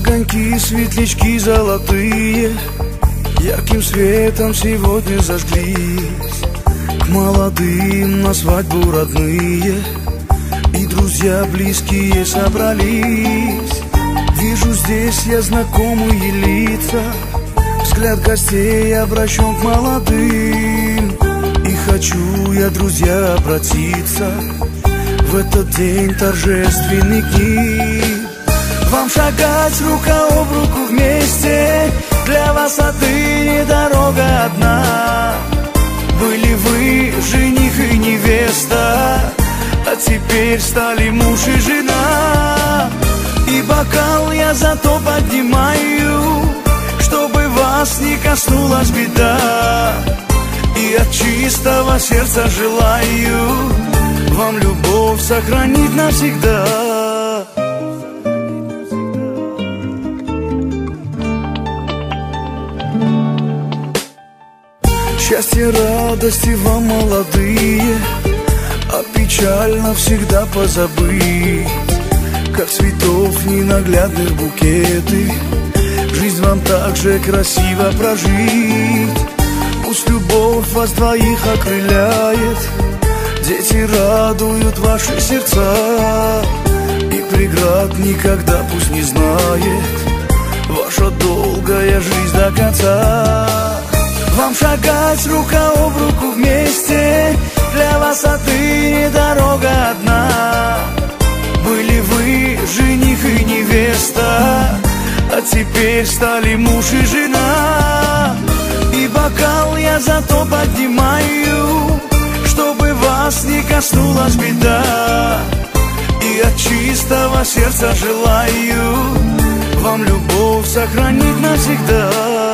Огоньки, светлячки золотые ярким светом сегодня зажглись. К молодым на свадьбу родные и друзья близкие собрались. Вижу здесь я знакомые лица, взгляд гостей обращен к молодым. И хочу я, друзья, обратиться в этот день торжественный к ним. Вам шагать рука об руку вместе, для вас отныне дорога одна. Были вы жених и невеста, а теперь стали муж и жена. И бокал я зато поднимаю, чтобы вас не коснулась беда. И от чистого сердца желаю вам любовь сохранить навсегда. Счастье, радости вам, молодые, а печаль навсегда позабыть. Как цветов ненаглядных букеты, жизнь вам так же красиво прожить. Пусть любовь вас двоих окрыляет, дети радуют ваши сердца. И преград никогда пусть не знает ваша долгая жизнь до конца. Вам шагать рука об руку вместе, для вас отныне дорога одна. Были вы жених и невеста, а теперь стали муж и жена. И бокал я зато поднимаю, чтобы вас не коснулась беда. И от чистого сердца желаю вам любовь сохранить навсегда.